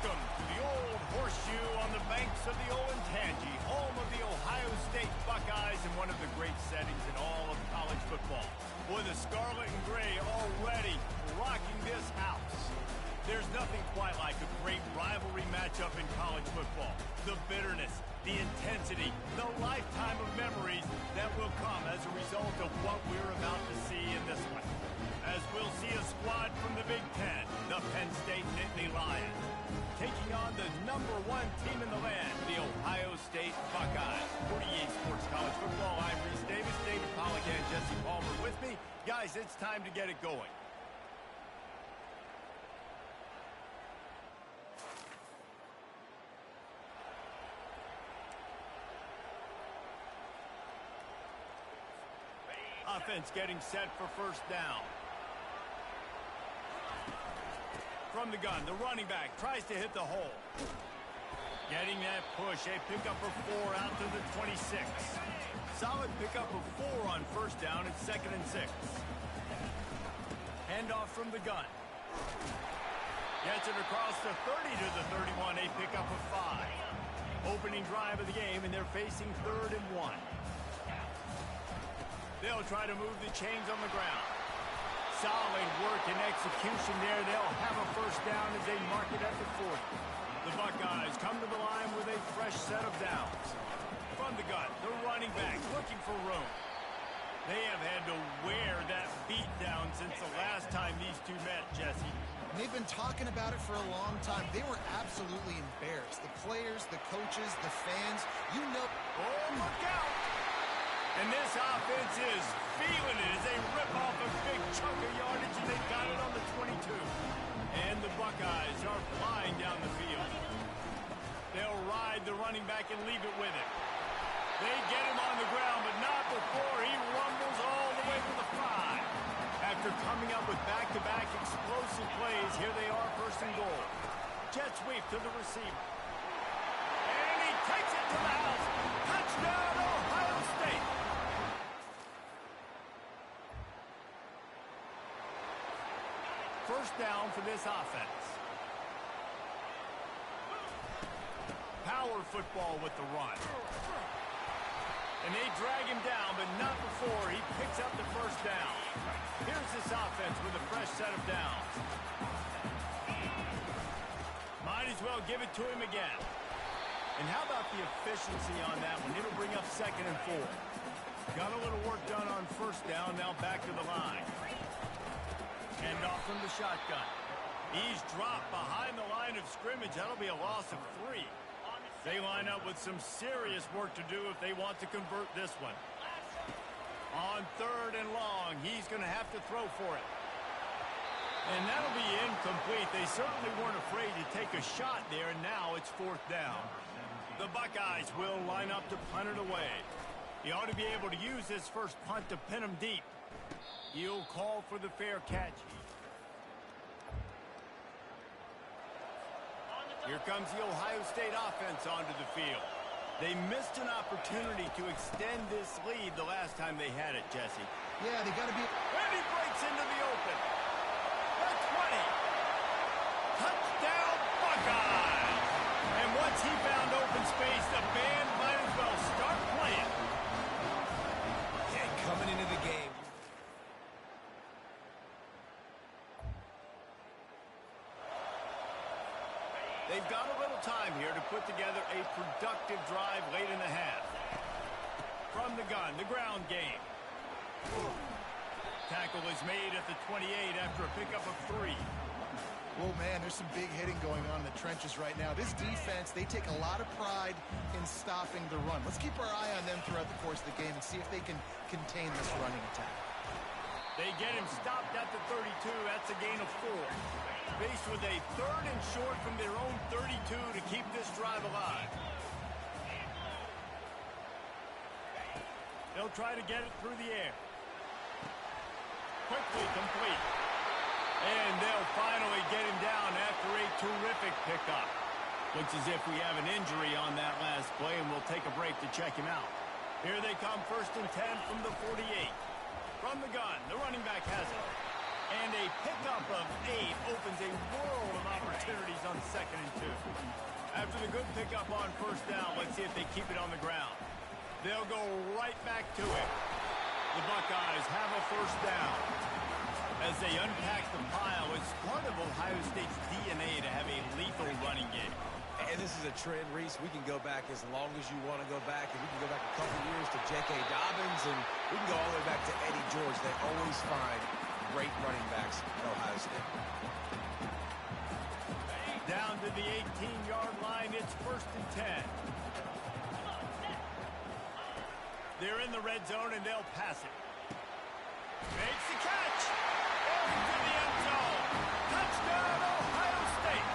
Welcome to the Old Horseshoe on the banks of the Olentangy, home of the Ohio State Buckeyes and one of the great settings in all of college football. Boy, the scarlet and gray already rocking this house. There's nothing quite like a great rivalry matchup in college football. The bitterness, the intensity, the lifetime of memories that will come as a result of what we're about to see in this one. As we'll see a squad from the Big Ten, the Penn State Nittany Lions, taking on the #1 team in the land, the Ohio State Buckeyes. 48 Sports College Football, I'm Reese Davis, David Pollack and Jesse Palmer with me. Guys, it's time to get it going. Offense getting set for first down. From the gun, the running back tries to hit the hole. Getting that push, a pickup of 4 out to the 26. Solid pickup of 4 on first down at 2nd and 6. Handoff from the gun. Gets it across the 30 to the 31, a pickup of 5. Opening drive of the game, and they're facing 3rd and 1. They'll try to move the chains on the ground. Solid work and execution there. They'll have a first down as they mark it at the 40. The Buckeyes come to the line with a fresh set of downs. From the gun, the running back looking for room. They have had to wear that beat down since the last time these two met, Jesse. And they've been talking about it for a long time. They were absolutely embarrassed. The players, the coaches, the fans, you know. Oh, look out! And this offense is feeling it as they rip off a big chunk of yardage, and they've got it on the 22. And the Buckeyes are flying down the field. They'll ride the running back and leave it with him. They get him on the ground, but not before he rumbles all the way to the 5. After coming up with back-to-back explosive plays, here they are, 1st and goal. Jet sweep to the receiver. And he takes it to the house. Touchdown, Ohio State. First down for this offense. Power football with the run. And they drag him down, but not before he picks up the first down. Here's this offense with a fresh set of downs. Might as well give it to him again. And how about the efficiency on that one? It'll bring up 2nd and 4. Got a little work done on first down, now back to the line. And off from the shotgun. He's dropped behind the line of scrimmage. That'll be a loss of 3. They line up with some serious work to do if they want to convert this one. On 3rd and long, he's going to have to throw for it. And that'll be incomplete. They certainly weren't afraid to take a shot there, and now it's 4th down. The Buckeyes will line up to punt it away. He ought to be able to use this first punt to pin him deep. He'll call for the fair catch. Here comes the Ohio State offense onto the field. They missed an opportunity to extend this lead the last time they had it, Jesse. Yeah, they got to be. And he breaks into the open. The 20. Touchdown, Buckeyes! And once he found open space, the band might as well start playing. Yeah, coming into the game. They've got a little time here to put together a productive drive late in the half. From the gun, the ground game. Tackle is made at the 28 after a pickup of 3. Oh, man, there's some big hitting going on in the trenches right now. This defense, they take a lot of pride in stopping the run. Let's keep our eye on them throughout the course of the game and see if they can contain this running attack. They get him stopped at the 32. That's a gain of 4. Faced with a 3rd and short from their own 32 to keep this drive alive. They'll try to get it through the air. Quickly complete. And they'll finally get him down after a terrific pickup. Looks as if we have an injury on that last play, and we'll take a break to check him out. Here they come, 1st and 10 from the 48. From the gun, the running back has it. And a pickup of 8 opens a world of opportunities on 2nd and 2. After the good pickup on 1st down, let's see if they keep it on the ground. They'll go right back to it. The Buckeyes have a 1st down. As they unpack the pile, it's part of Ohio State's DNA to have a lethal running game. And this is a trend, Reese. We can go back as long as you want to go back. And we can go back a couple years to J.K. Dobbins, and we can go all the way back to Eddie George. They always find great running backs at Ohio State. Down to the 18-yard line, it's 1st and 10. They're in the red zone, and they'll pass it. Makes the catch. Into the end zone. Touchdown, Ohio State.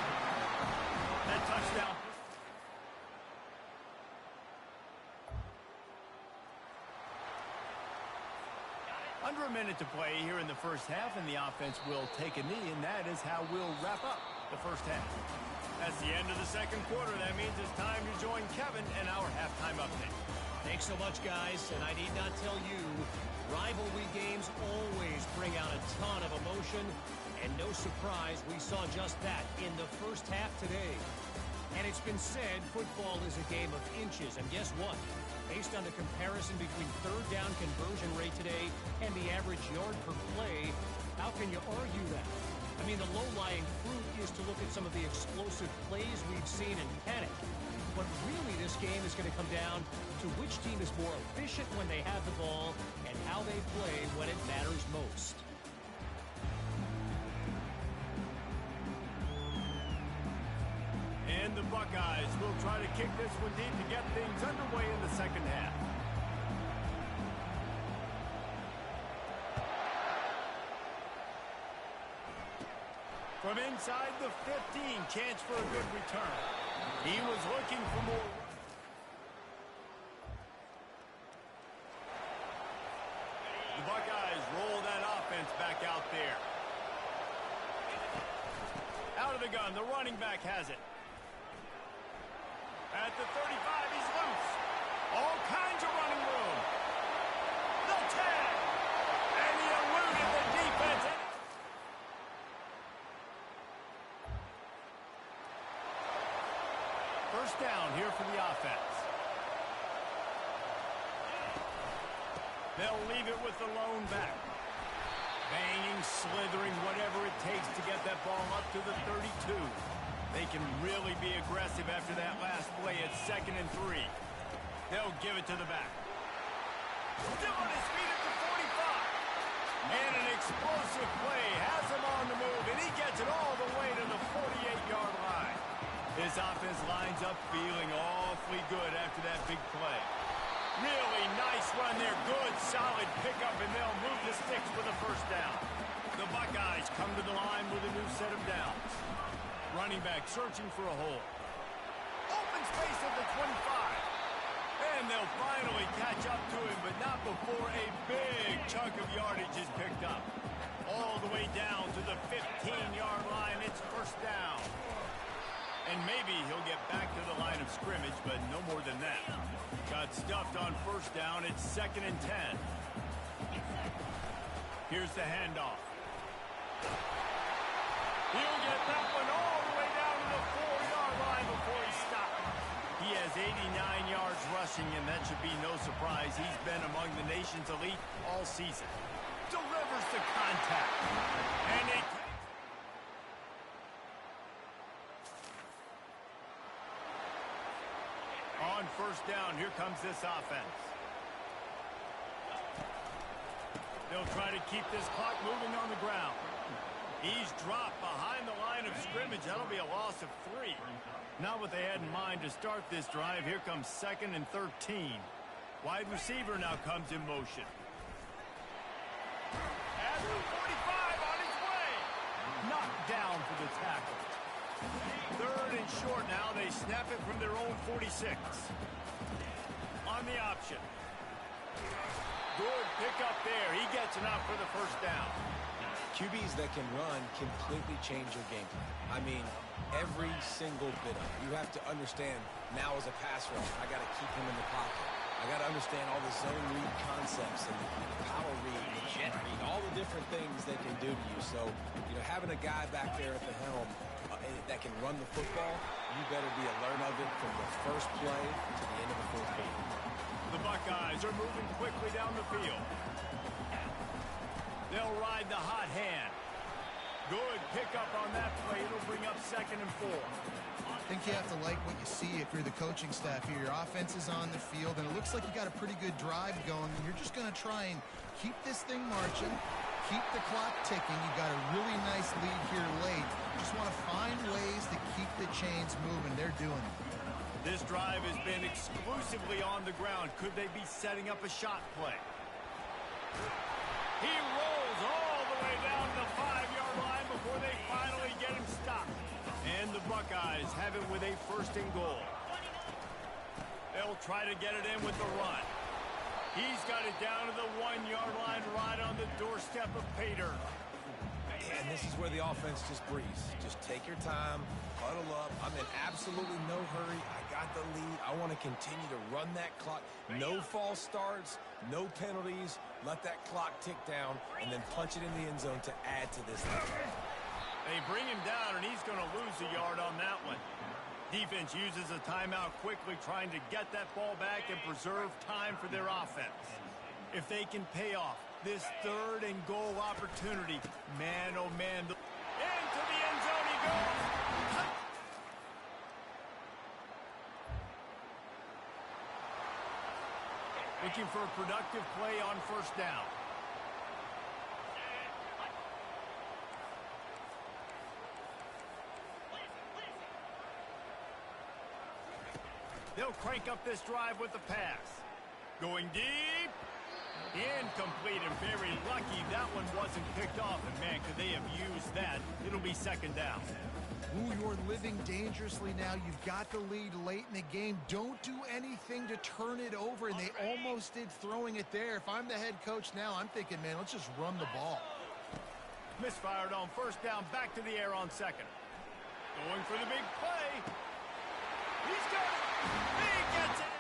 That touchdown. Under a minute to play here in the 1st half, and the offense will take a knee, and that is how we'll wrap up the 1st half. That's the end of the 2nd quarter. That means it's time to join Kevin and our halftime update. Thanks so much, guys, and I need not tell you, rivalry games always bring out a ton of emotion, and no surprise, we saw just that in the 1st half today. And it's been said football is a game of inches, and guess what? Based on the comparison between 3rd down conversion rate today and the average yard per play, how can you argue that? I mean, the low-lying fruit is to look at some of the explosive plays we've seen in panic. But really, this game is going to come down to which team is more efficient when they have the ball and how they play when it matters most. And the Buckeyes will try to kick this one deep to get things underway in the 2nd half. From inside the 15, chance for a good return. He was looking for more. The Buckeyes roll that offense back out there. Out of the gun, the running back has it. At the 35, he's loose. All kinds of running room. The 10. And he eluded the defense. First down here for the offense. They'll leave it with the lone back. Banging, slithering, whatever it takes to get that ball up to the 32. They can really be aggressive after that last play at 2nd and 3. They'll give it to the back. Still on his feet at the 45. And an explosive play has him on the move, and he gets it all the way to the 48-yard line. His offense lines up feeling awfully good after that big play. Really nice run there. Good, solid pickup, and they'll move the sticks with a 1st down. The Buckeyes come to the line with a new set of downs. Running back searching for a hole. Open space at the 25. And they'll finally catch up to him, but not before a big chunk of yardage is picked up. All the way down to the 15-yard line. It's 1st down. And maybe he'll get back to the line of scrimmage, but no more than that. Got stuffed on 1st down. It's 2nd and 10. Here's the handoff. He'll get that one all the way down to the 4-yard line before he stopped. He has 89 yards rushing, and that should be no surprise. He's been among the nation's elite all season. Delivers the contact. And it... On 1st down, here comes this offense. They'll try to keep this clock moving on the ground. He's dropped behind the line of scrimmage. That'll be a loss of 3. Not what they had in mind to start this drive. Here comes 2nd and 13. Wide receiver now comes in motion. At the 45 on his way. Knocked down for the tackle. 3rd and short now. They snap it from their own 46. On the option. Good pickup there. He gets enough for the 1st down. QBs that can run completely change your game plan. I mean, every single bit of it. You have to understand, now as a pass rusher, I got to keep him in the pocket. I got to understand all the zone read concepts and the power read, the jet read, all the different things things they can do to you. So, having a guy back there at the helm that can run the football, you better be alert of it from the first play to the end of the fourth quarter. The Buckeyes are moving quickly down the field. They'll ride the hot hand. Good pickup on that play. It'll bring up 2nd and 4. I think you have to like what you see if you're the coaching staff here. Your offense is on the field, and it looks like you got a pretty good drive going. And you're just going to try and keep this thing marching, keep the clock ticking. You got a really nice lead here late. You just want to find ways to keep the chains moving. They're doing it. This drive has been exclusively on the ground. Could they be setting up a shot play? He rolls all the way down the 5-yard line before they finally get him stopped. And the Buckeyes have it with a 1st and goal. They'll try to get it in with the run. He's got it down to the 1-yard line right on the doorstep of Pater. And this is where the offense just breathes. Just take your time, huddle up. I'm in absolutely no hurry. I got the lead. I want to continue to run that clock. No false starts, no penalties. Let that clock tick down, and then punch it in the end zone to add to this. They bring him down, and he's going to lose a yard on that one. Defense uses a timeout quickly, trying to get that ball back and preserve time for their offense. If they can pay off this 3rd and goal opportunity, man, oh man, into the end zone he goes. Looking for a productive play on 1st down. They'll crank up this drive with the pass. Going deep. Incomplete, and very lucky that one wasn't picked off. And, man, could they have used that? It'll be 2nd down. Ooh, you're living dangerously now. You've got the lead late in the game. Don't do anything to turn it over, and they almost did throwing it there. If I'm the head coach now, I'm thinking, man, let's just run the ball. Misfired on 1st down, back to the air on 2nd. Going for the big play. He's got it. He gets it.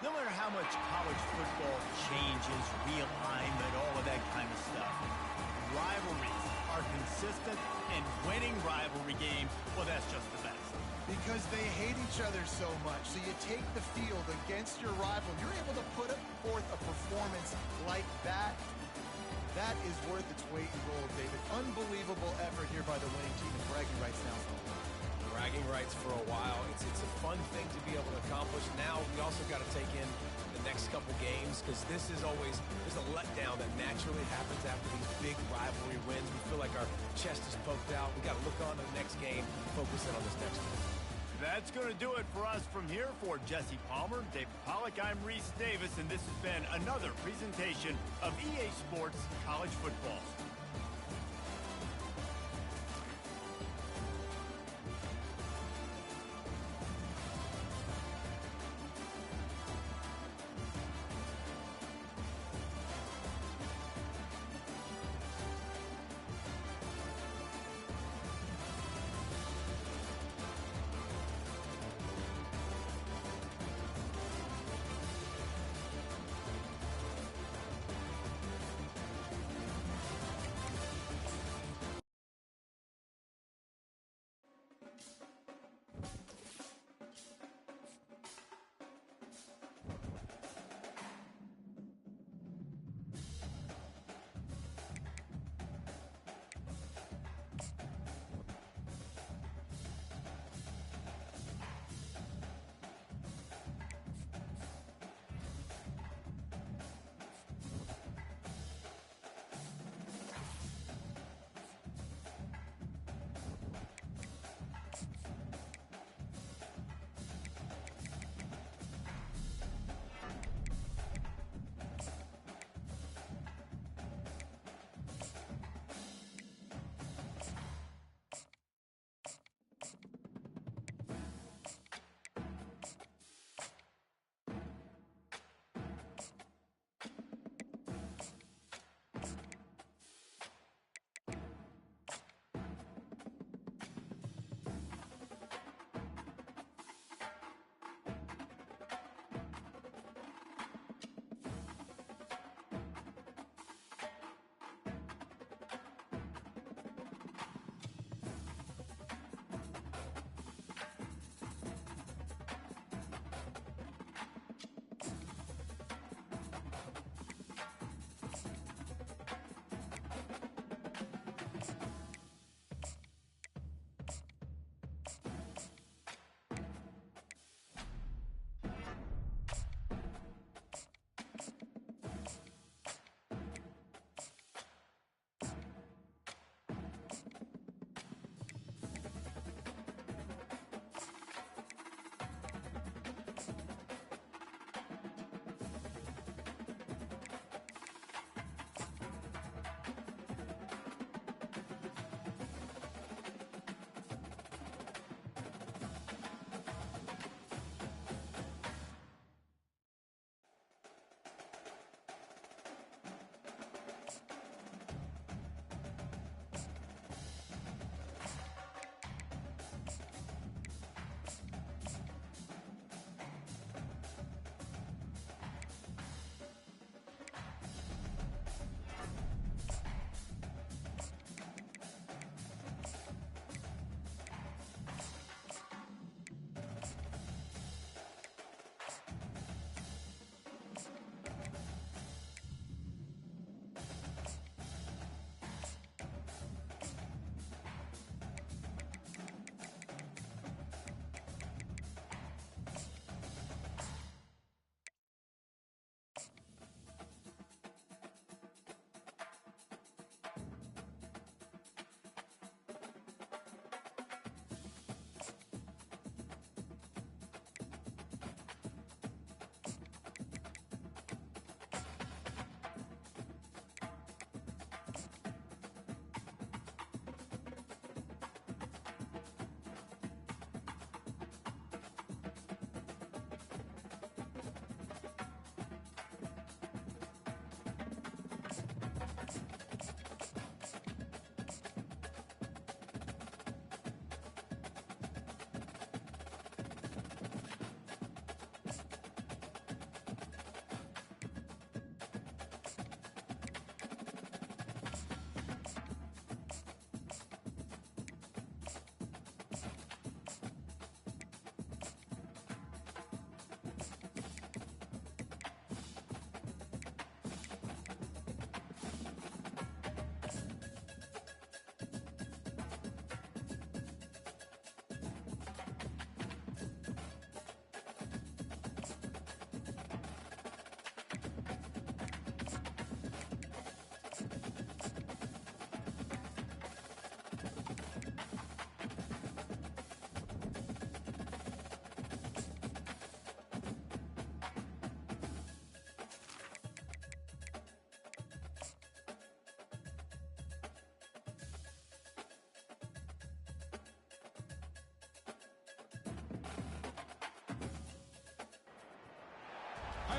No matter how much college football changes, realignment, all of that kind of stuff, rivalries are consistent, and winning rivalry games, well, that's just the best. Because they hate each other so much. So you take the field against your rival. You're able to put forth a performance like that. That is worth its weight in gold, David. Unbelievable effort here by the winning team, and bragging rights now. Bragging rights for a while. It's a fun thing to be able to accomplish. Now we also got to take in the next couple games, because this is always, there's a letdown that naturally happens after these big rivalry wins. We feel like our chest is poked out. We got to look on to the next game, focus in on this next one. That's going to do it for us from here. For Jesse Palmer, David Pollack, I'm Reese Davis, and this has been another presentation of EA Sports College Football.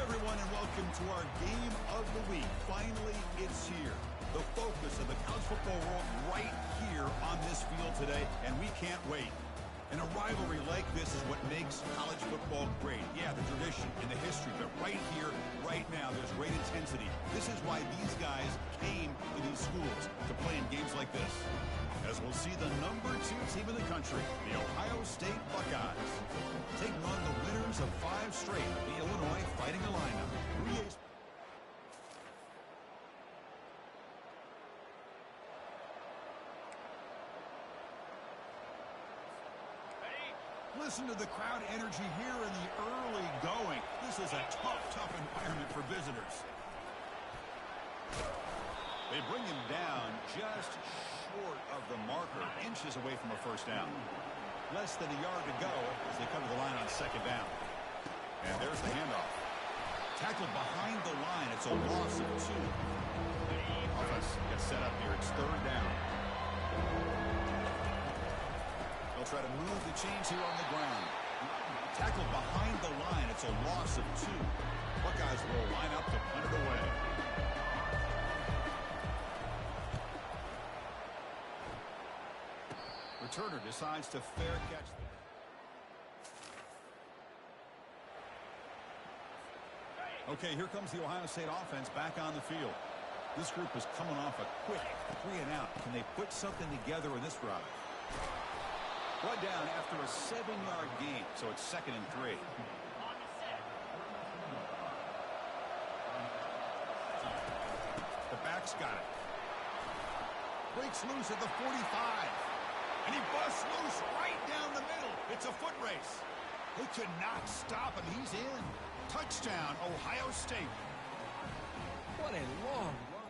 everyone, and welcome to our game of the week. Finally, it's here. The focus of the college football world right here on this field today, and we can't wait. And a rivalry like this is what makes college football great. Yeah, the tradition and the history, but right here, right now, there's great intensity. This is why these guys came to these schools to play in games like this. As we'll see the number 2 team in the country, the Ohio State Buckeyes, taking on the winners of 5 straight, the Illinois Fighting Illini. Listen to the crowd energy here in the early going. This is a tough environment for visitors. They bring him down just short of the marker, inches away from a first down. Less than a yard to go as they come to the line on second down. And there's the handoff. Tackled behind the line. It's a loss of 2. Offense gets set up here. It's third down. They'll try to move the chains here on the ground. Tackled behind the line. It's a loss of 2. Buckeyes will line up to punt it away. Returner decides to fair catch. Okay, here comes the Ohio State offense back on the field. This group is coming off a quick 3 and out. Can they put something together in this drive? Brought down after a 7-yard gain, so it's 2nd and 3. The back's got it. Breaks loose at the 45. And he busts loose right down the middle. It's a foot race. They could not stop him. He's in. Touchdown, Ohio State. What a long run.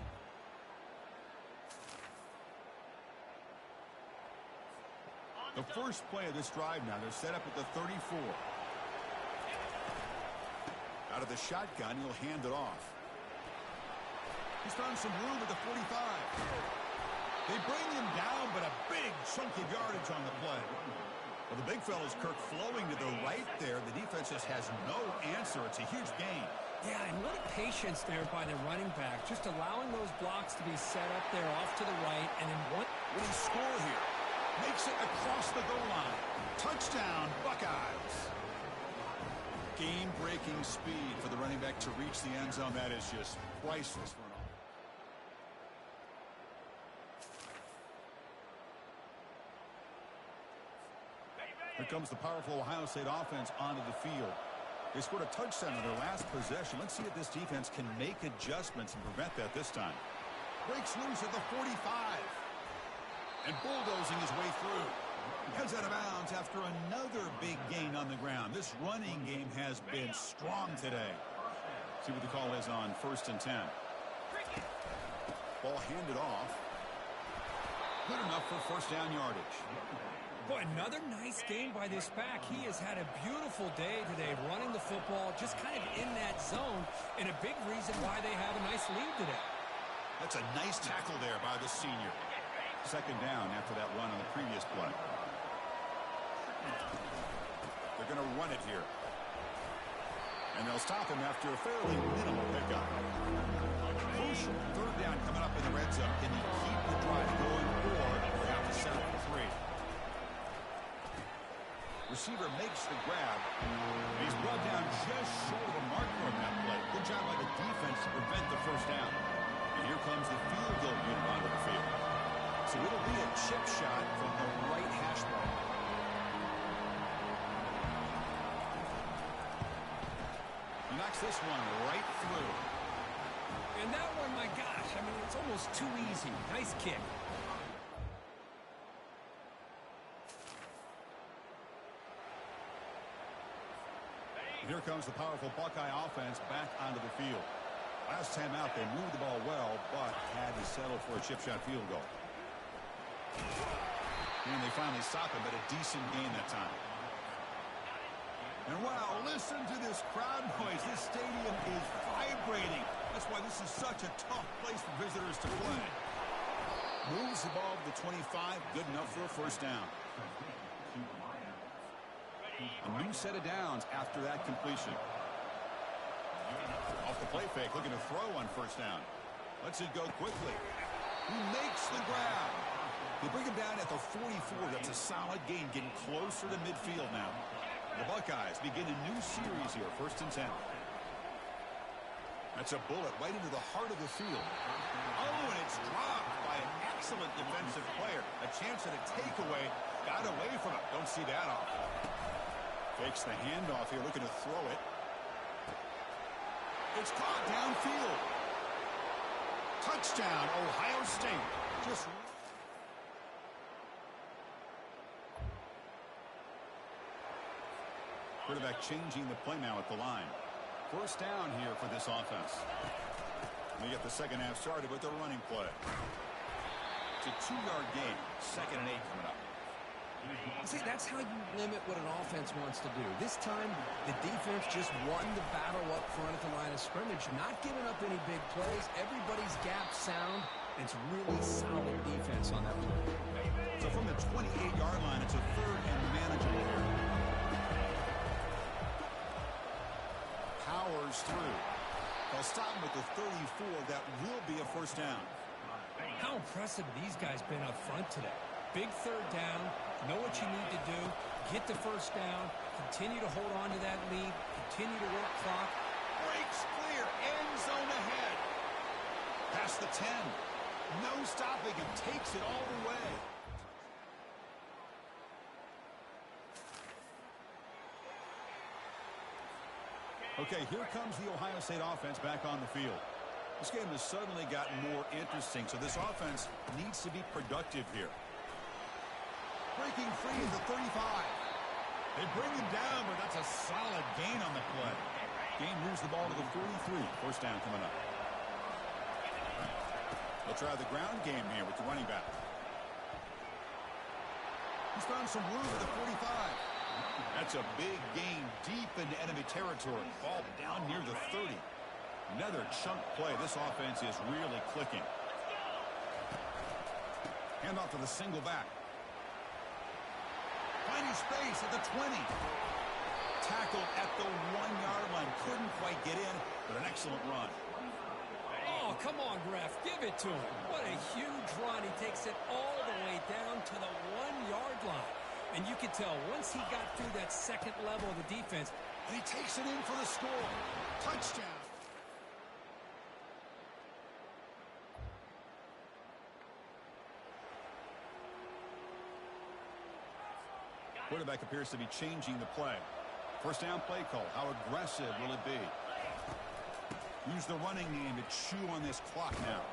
The first play of this drive now, they're set up at the 34. Out of the shotgun, he'll hand it off. He's found some room at the 45. They bring him down, but a big chunk of yardage on the play. Well, the big fella's Kirk flowing to the right there. The defense just has no answer. It's a huge gain. Yeah, and what a patience there by the running back. Just allowing those blocks to be set up there off to the right. And then what? Will he score here? Makes it across the goal line. Touchdown, Buckeyes. Game-breaking speed for the running back to reach the end zone. That is just priceless for an offense. Here comes the powerful Ohio State offense onto the field. They scored a touchdown in their last possession. Let's see if this defense can make adjustments and prevent that this time. Breaks loose at the 45. And bulldozing his way through. Heads out of bounds after another big gain on the ground. This running game has been strong today. See what the call is on 1st and 10. Ball handed off. Good enough for first down yardage. Boy, another nice game by this back. He has had a beautiful day today running the football, just kind of in that zone, and a big reason why they have a nice lead today. That's a nice tackle there by the senior. Second down after that run on the previous play. They're going to run it here. And they'll stop him after a fairly minimal pickup. Crucial third down coming up in the red zone. Can he keep the drive going, or they have to set up for 3? Receiver makes the grab. He's brought down just short of the marker on that play. Good job by the defense to prevent the first down. And here comes the field goal unit onto the field. So it'll be a chip shot from the right hash mark. He knocks this one right through. And that one, my gosh, I mean, it's almost too easy. Nice kick. Here comes the powerful Buckeye offense back onto the field. Last time out, they moved the ball well, but had to settle for a chip shot field goal. And they finally stop him, but a decent gain that time. And wow, listen to this crowd noise. This stadium is vibrating. That's why this is such a tough place for visitors to play. Moves the ball to the 25, good enough for a first down. A new set of downs after that completion. fake, looking to throw on first down. Lets it go quickly. He makes the grab. They bring him down at the 44. That's a solid gain, getting closer to midfield now. The Buckeyes begin a new series here, 1st and 10. That's a bullet right into the heart of the field. Oh, and it's dropped by an excellent defensive player. A chance at a takeaway. Got away from it. Don't see that often. Fakes the handoff here, looking to throw it. It's caught downfield. Touchdown, Ohio State. Just quarterback changing the play now at the line. First down here for this offense. We get the second half started with the running play. It's a 2-yard gain. 2nd and 8 coming up. See, that's how you limit what an offense wants to do. This time, the defense just won the battle up front at the line of scrimmage, not giving up any big plays. Everybody's gap sound. It's really solid defense on that play. So from the 28-yard line, it's a 3rd and manageable here. Powers through. They'll stop him with the 34. That will be a first down. How impressive these guys been up front today. Big 3rd down, know what you need to do, get the first down, continue to hold on to that lead, continue to work clock. Breaks clear, end zone ahead. Past the 10. No stopping him, takes it all the way. Okay, here comes the Ohio State offense back on the field. This game has suddenly gotten more interesting, so this offense needs to be productive here. Breaking free at the 35. They bring him down, but that's a solid gain on the play. Gain moves the ball to the 43. First down coming up. They'll try the ground game here with the running back. He's found some room at the 45. That's a big gain deep into enemy territory. Ball down near the 30. Another chunk play. This offense is really clicking. Hand off to the single back. Finding space at the 20. Tackled at the 1-yard line. Couldn't quite get in, but an excellent run. Oh, come on, ref. Give it to him. What a huge run. He takes it all the way down to the 1-yard line. And you can tell once he got through that second level of the defense, and he takes it in for the score. Touchdown. Quarterback appears to be changing the play. First down play call. How aggressive will it be? Use the running game to chew on this clock now.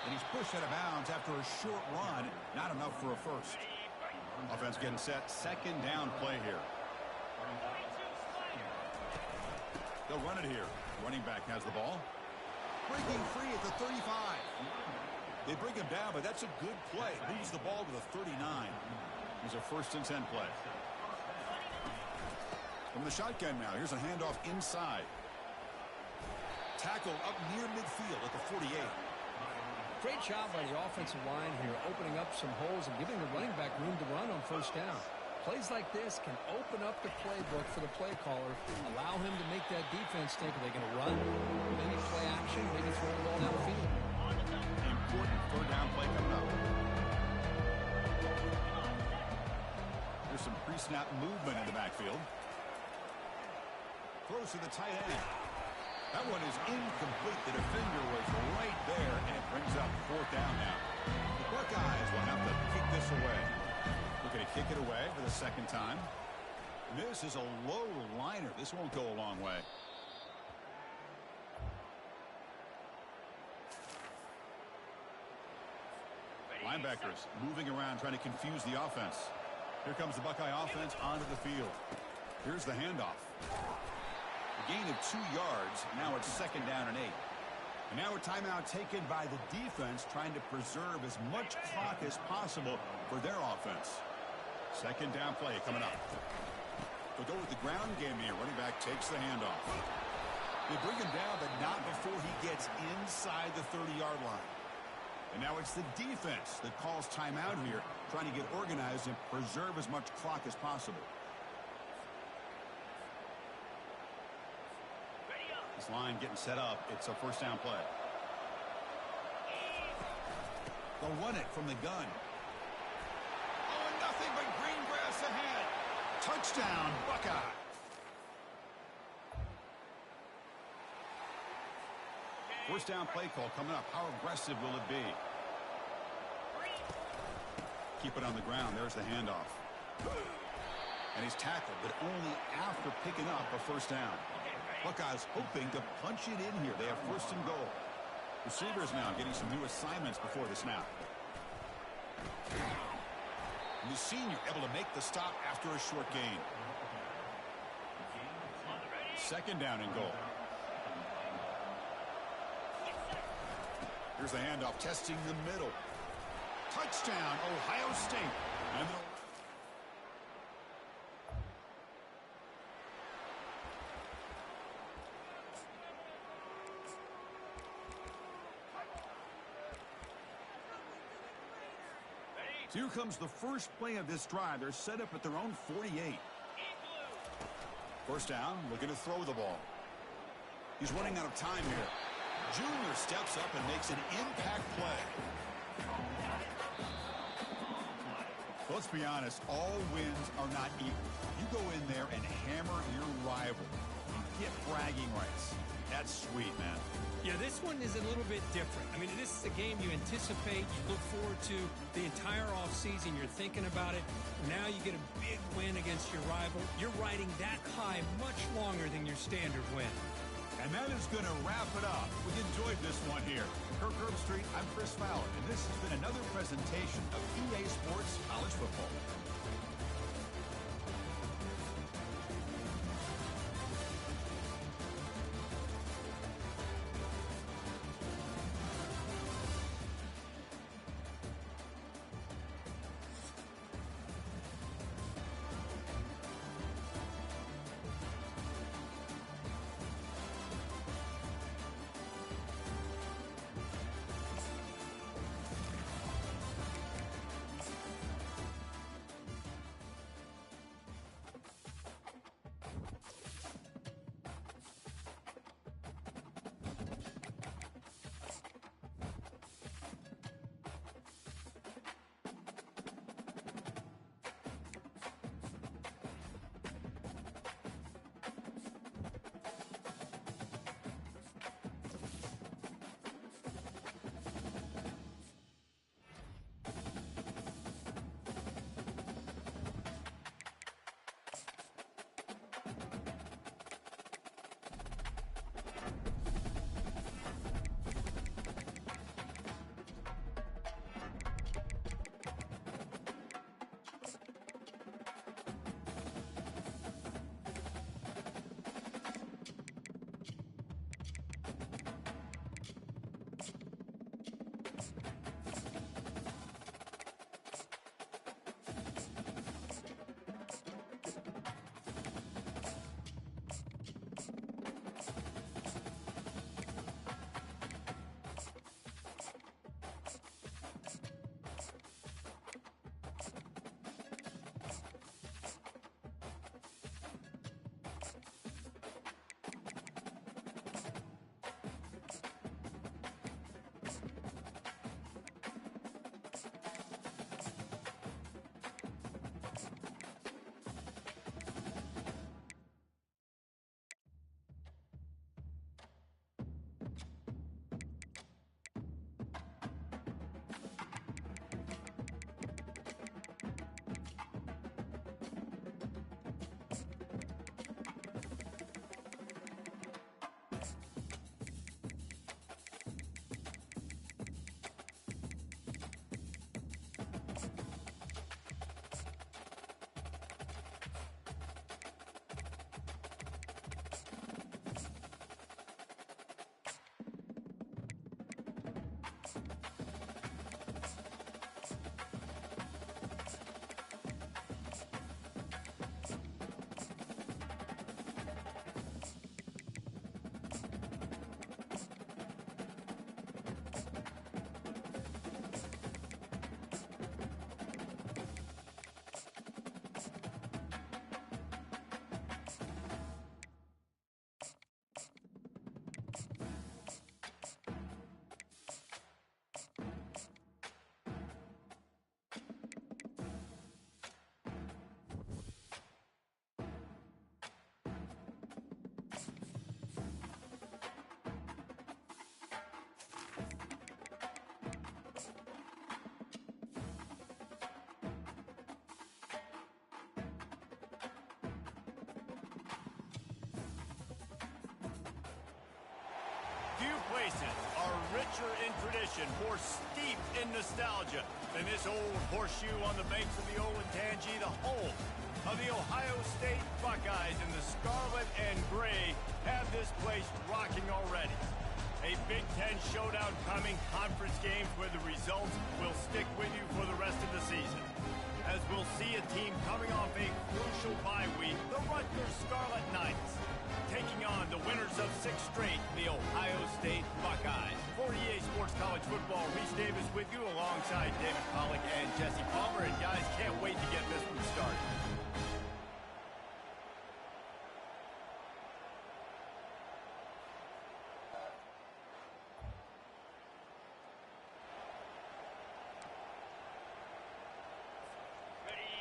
And he's pushed out of bounds after a short run. Not enough for a first. Offense getting set. Second down play here. They'll run it here. Running back has the ball. Breaking free at the 35. They bring him down, but that's a good play. Moves the ball to the 39. Here's a 1st and 10 play. From the shotgun now. Here's a handoff inside. Tackle up near midfield at the 48. great job by the offensive line here, opening up some holes and giving the running back room to run on first down. Plays like this can open up the playbook for the play caller, allow him to make that defense think, are they going to run, maybe play action, maybe throw the ball downfield. Important 3rd down play coming up. There's some pre-snap movement in the backfield. Throws to the tight end. That one is incomplete. The defender was right there, and it brings up 4th down now. The Buckeyes will have to kick this away. Looking to kick it away for the 2nd time. This is a low liner. This won't go a long way. Linebackers moving around, trying to confuse the offense. Here comes the Buckeye offense onto the field. Here's the handoff. A gain of 2 yards. Now it's 2nd down and 8. And now a timeout taken by the defense, trying to preserve as much clock as possible for their offense. 2nd down play coming up. They'll go with the ground game here. Running back takes the handoff. They bring him down, but not before he gets inside the 30-yard line. And now it's the defense that calls timeout here, trying to get organized and preserve as much clock as possible. This line getting set up. It's a first down play. They'll run it from the gun. Oh, and nothing but green grass ahead. Touchdown, Buckeye. First down play call coming up. How aggressive will it be? Keep it on the ground. There's the handoff. And he's tackled, but only after picking up a first down. Buckeyes hoping to punch it in here. They have first and goal. Receivers now getting some new assignments before the snap. And the senior able to make the stop after a short gain. Second down and goal. Here's the handoff, testing the middle. Touchdown, Ohio State. And so here comes the first play of this drive. They're set up at their own 48. First down, looking to throw the ball. He's running out of time here. Junior steps up and makes an impact play. Let's be honest, all wins are not equal. You go in there and hammer your rival. You get bragging rights. That's sweet, man. Yeah, this one is a little bit different. I mean, this is a game you anticipate, you look forward to the entire offseason. You're thinking about it. Now you get a big win against your rival. You're riding that high much longer than your standard win. And that is going to wrap it up. We enjoyed this one here. Kirk Herbstreit, I'm Chris Fowler, and this has been another presentation of EA Sports College Football. Few places are richer in tradition, more steeped in nostalgia than this old horseshoe on the banks of the Olentangy, the home of the Ohio State Buckeyes. And the scarlet and gray have this place rocking already. A Big Ten showdown coming, conference games where the results will stick with you for the rest of the season. As we'll see a team coming off a crucial bye week, the Rutgers Scarlet Knights, taking on the winners of 6 straight, the Ohio State Buckeyes. For EA Sports College Football, Reese Davis with you alongside David Pollack and Jesse Palmer. And guys, can't wait to get this one started.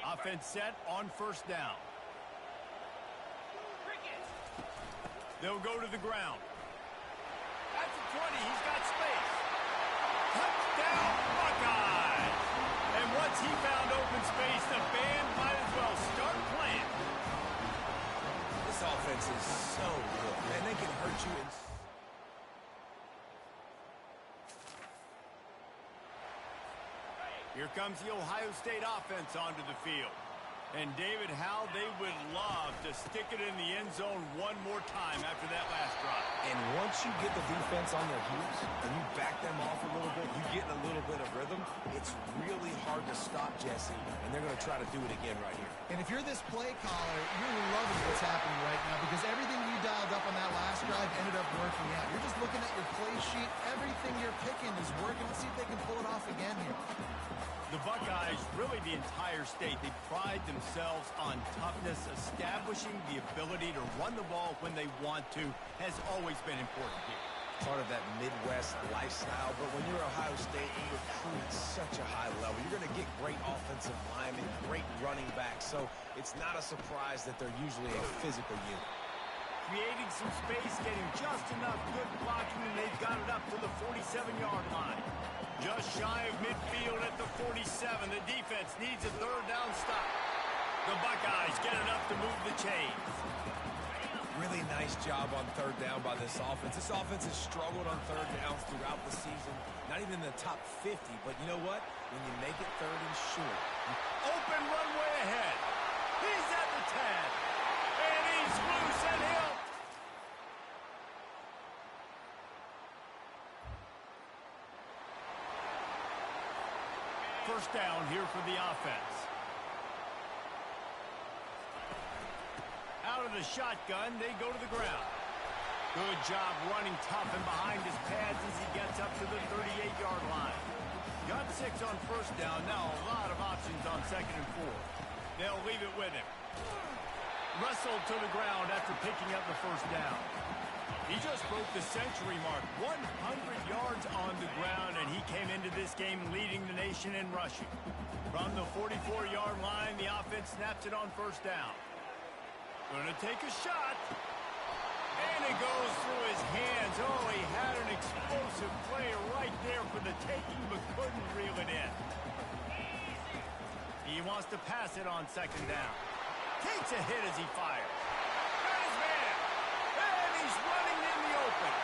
Offense set on first down. They'll go to the ground. At the 20, he's got space. Touchdown, Buckeyes! And once he found open space, the band might as well start playing. This offense is so good, man. They can hurt you in... Here comes the Ohio State offense onto the field. And David, how they would love to stick it in the end zone one more time after that last drive. And once you get the defense on their heels and you back them off a little bit, you get in a little bit of rhythm, it's really hard to stop, Jesse, and they're going to try to do it again right here. And if you're this play caller, you're loving what's happening right now because everything you dialed up on that last drive ended up working out. You're just looking at your play sheet. Everything you're picking is working. Let's see if they can pull it off again here. The Buckeyes, really the entire state, they pride themselves on toughness. Establishing the ability to run the ball when they want to has always been important here. Part of that Midwest lifestyle, but when you're Ohio State, you recruit at such a high level. You're going to get great offensive linemen, great running backs, so it's not a surprise that they're usually a physical unit. Creating some space, getting just enough good blocking, and they've got it up to the 47-yard line. Just shy of midfield at the 47. The defense needs a third down stop. The Buckeyes get it up to move the chains. Really nice job on third down by this offense. This offense has struggled on third downs throughout the season. Not even in the top 50, but you know what? When you make it third and short. Open runway ahead. He's at the 10. And he's loose and he'll... First down here for the offense. Out of the shotgun, they go to the ground. Good job running tough and behind his pads as he gets up to the 38-yard line. Got 6 on first down. Now a lot of options on second and 4. They'll leave it with him. Wrestled to the ground after picking up the first down. He just broke the century mark, 100 yards on the ground, and he came into this game leading the nation in rushing. From the 44-yard line, the offense snaps it on first down. Gonna take a shot. And it goes through his hands. Oh, he had an explosive play right there for the taking, but couldn't reel it in. He wants to pass it on second down. Takes a hit as he fires. Got his man. And he's running in the open.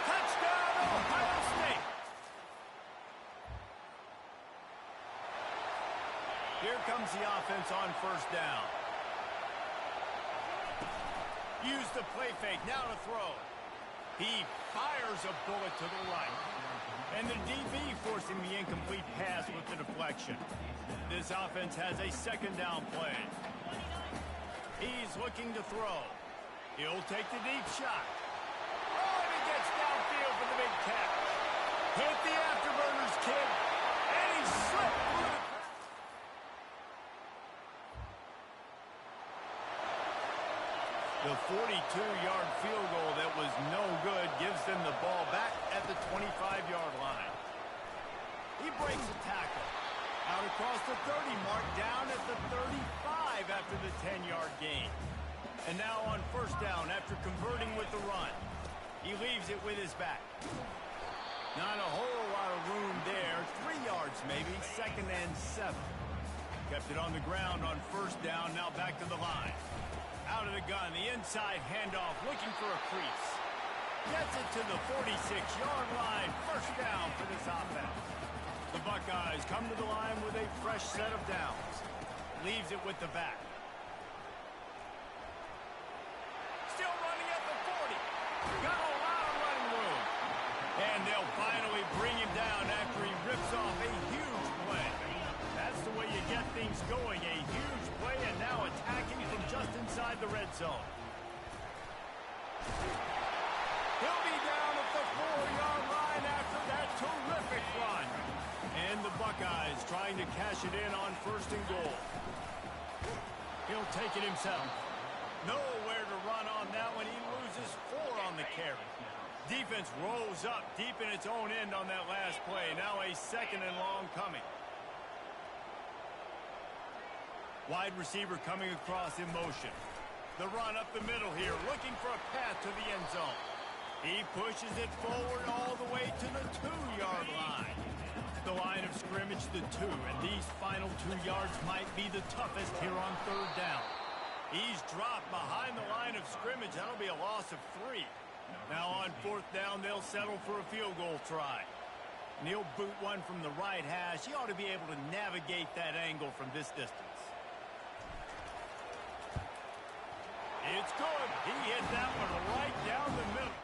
Touchdown, Ohio State. Here comes the offense on first down. Use the play fake, now to throw. He fires a bullet to the right. And the DB forcing the incomplete pass with the deflection. This offense has a second down play. He's looking to throw. He'll take the deep shot. Oh, and he gets downfield for the big catch. Hit the afterburners, kid. And he slipped through the... The 42-yard field goal that was no good gives them the ball back at the 25-yard line. He breaks a tackle. Out across the 30 mark, down at the 35 after the 10-yard gain. And now on first down after converting with the run. He leaves it with his back. Not a whole lot of room there. 3 yards maybe, second and 7. Kept it on the ground on first down, now back to the line. Out of the gun, the inside handoff, looking for a crease. Gets it to the 46-yard line. First down for this offense. The Buckeyes come to the line with a fresh set of downs. Leaves it with the back. Still running at the 40. Got a lot of running room. And they'll finally bring him down after he rips off a huge play. That's the way you get things going. A huge play and now attacking from just inside the red zone. He'll be down at the 4-yard line after that terrific run. And the Buckeyes trying to cash it in on first and goal. He'll take it himself. Nowhere to run on that one. He loses 4 on the carry. Defense rolls up deep in its own end on that last play. Now a second and long coming. Wide receiver coming across in motion. The run up the middle here, looking for a path to the end zone. He pushes it forward all the way to the 2-yard line. The line of scrimmage, the 2, and these final 2 yards might be the toughest here on third down. He's dropped behind the line of scrimmage. That'll be a loss of 3. Now on fourth down, they'll settle for a field goal try. And he'll boot one from the right hash. He ought to be able to navigate that angle from this distance. It's good. He hit that one right down the middle.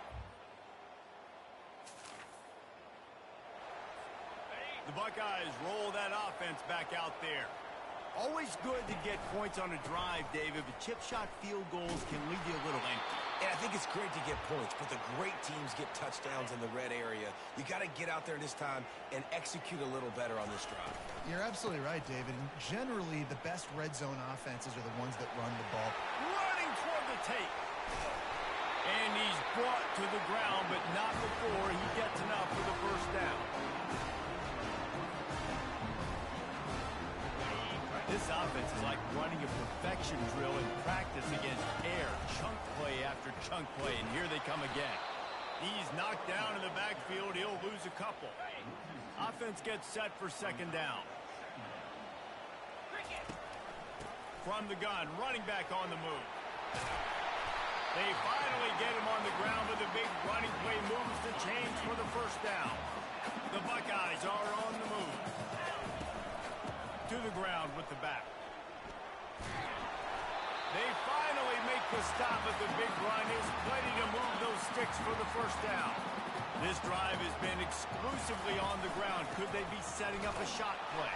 The Buckeyes roll that offense back out there. Always good to get points on a drive, David, but chip shot field goals can leave you a little empty. And I think it's great to get points, but the great teams get touchdowns in the red area. You got to get out there this time and execute a little better on this drive. You're absolutely right, David. And generally, the best red zone offenses are the ones that run the ball. Running toward the tape. And he's brought to the ground, but not before he gets enough for the first down. This offense is like running a perfection drill in practice against air. Chunk play after chunk play, and here they come again. He's knocked down in the backfield. He'll lose a couple. Offense gets set for second down. From the gun, running back on the move. They finally get him on the ground with a big running play, moves the chains for the first down. The Buckeyes are on the move. To the ground with the back. They finally make the stop at the big run. Is plenty to move those sticks for the first down. This drive has been exclusively on the ground. Could they be setting up a shot play?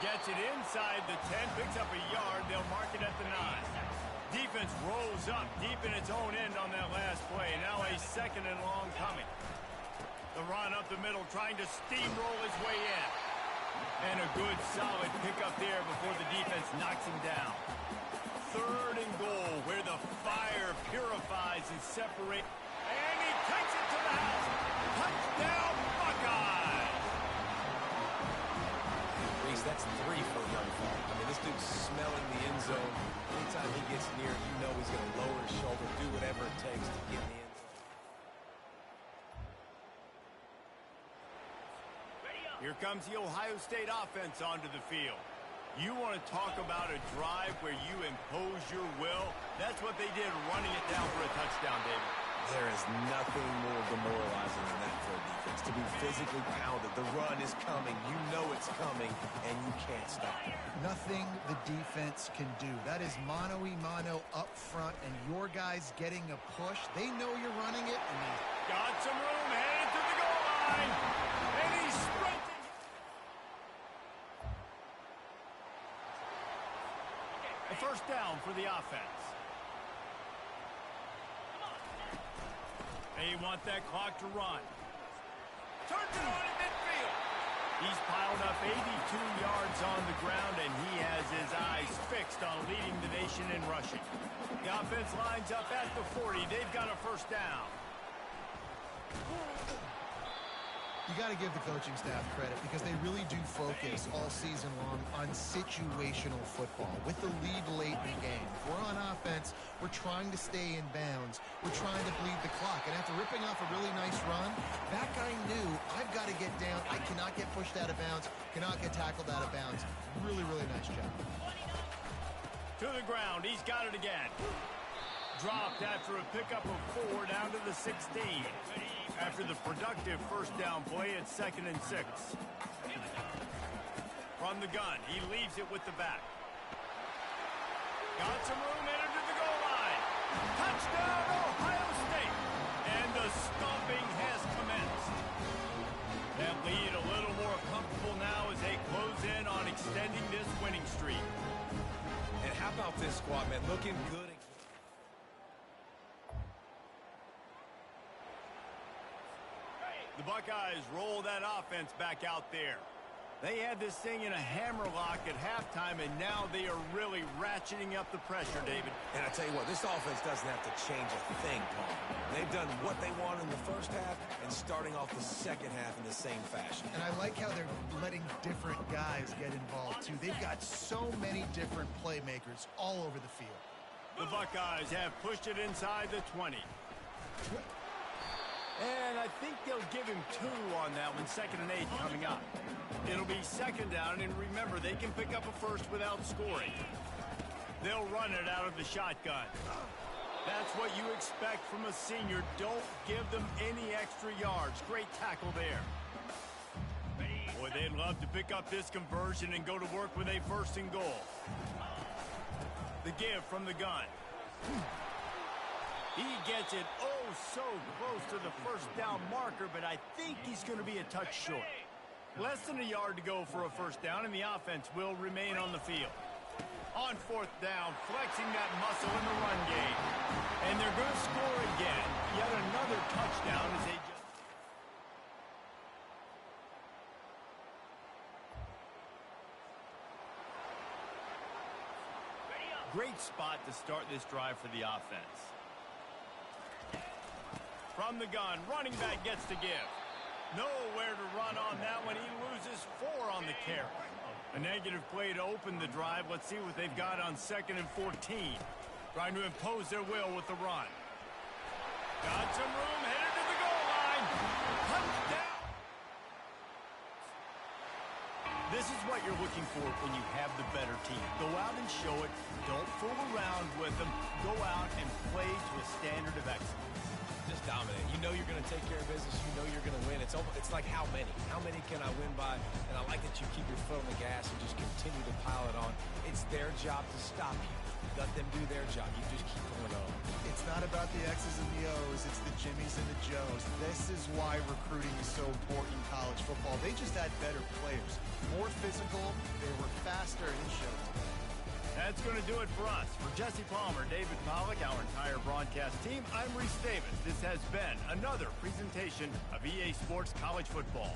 Gets it inside the 10, picks up a yard. They'll mark it at the 9. Defense rolls up deep in its own end on that last play. Now a second and long coming. The run up the middle, trying to steamroll his way in. And a good, solid pickup there before the defense knocks him down. Third and goal, where the fire purifies and separates. And he takes it to the house. Touchdown, Buckeyes! Reese, that's 3 for a young fella. I mean, this dude's smelling the end zone. Anytime he gets near, you know he's going to lower his shoulder, do whatever it takes to get in the end zone. Here comes the Ohio State offense onto the field. You want to talk about a drive where you impose your will? That's what they did, running it down for a touchdown, David. There is nothing more demoralizing than that for a defense. To be physically pounded. The run is coming. You know it's coming, and you can't stop it. Nothing the defense can do. That is mano-a-mano up front, and your guys getting a push. They know you're running it, and they got some room, headed to the goal line. And he's sprinting. A first down for the offense. They want that clock to run. Turns it on in midfield. He's piled up 82 yards on the ground, and he has his eyes fixed on leading the nation in rushing. The offense lines up at the 40. They've got a first down. You got to give the coaching staff credit because they really do focus all season long on situational football with the lead late in the game. If we're on offense, we're trying to stay in bounds. We're trying to bleed the clock. And after ripping off a really nice run, that guy knew, I've got to get down. I cannot get pushed out of bounds, cannot get tackled out of bounds. Really, really nice job. To the ground. He's got it again. dropped after a pickup of 4 down to the 16. After the productive first down play, it's 2nd and 6. From the gun, he leaves it with the back. Got some room, entered to the goal line. Touchdown, Ohio State. And the stomping has commenced. That lead a little more comfortable now as they close in on extending this winning streak. And how about this squad, man? Looking good. The Buckeyes roll that offense back out there. They had this thing in a hammerlock at halftime, and now they are really ratcheting up the pressure, David. And I tell you what, this offense doesn't have to change a thing, Paul. They've done what they want in the first half and starting off the second half in the same fashion. And I like how they're letting different guys get involved, too. They've got so many different playmakers all over the field. The Buckeyes have pushed it inside the 20. And I think they'll give him 2 on that one, 2nd and 8 coming up. It'll be 2nd down, and remember, they can pick up a first without scoring. They'll run it out of the shotgun. That's what you expect from a senior. Don't give them any extra yards. Great tackle there. Boy, they'd love to pick up this conversion and go to work with a 1st and goal. The give from the gun. He gets it so close to the 1st down marker, but I think he's going to be a touch short. Less than a yard to go for a 1st down, and the offense will remain on the field. On 4th down, flexing that muscle in the run game. And they're going to score again. Yet another touchdown as they just... Great spot to start this drive for the offense. From the gun, running back gets to give. Nowhere to run on that one. He loses 4 on the carry. A negative play to open the drive. Let's see what they've got on 2nd and 14. Trying to impose their will with the run. Got some room, headed to the goal line. Touchdown! This is what you're looking for when you have the better team. Go out and show it. Don't fool around with them. Go out and play to a standard of excellence. Just dominate. You know you're going to take care of business. You know you're going to win. It's like how many? How many can I win by? And I like that you keep your foot on the gas and just continue to pile it on. It's their job to stop you. Let them do their job. You just keep going on. It's not about the X's and the O's. It's the Jimmies and the Joes. This is why recruiting is so important in college football. They just had better players. More physical. They were faster, and it showed. That's going to do it for us. For Jesse Palmer, David Pollack, our entire broadcast team, I'm Reese Davis. This has been another presentation of EA Sports College Football.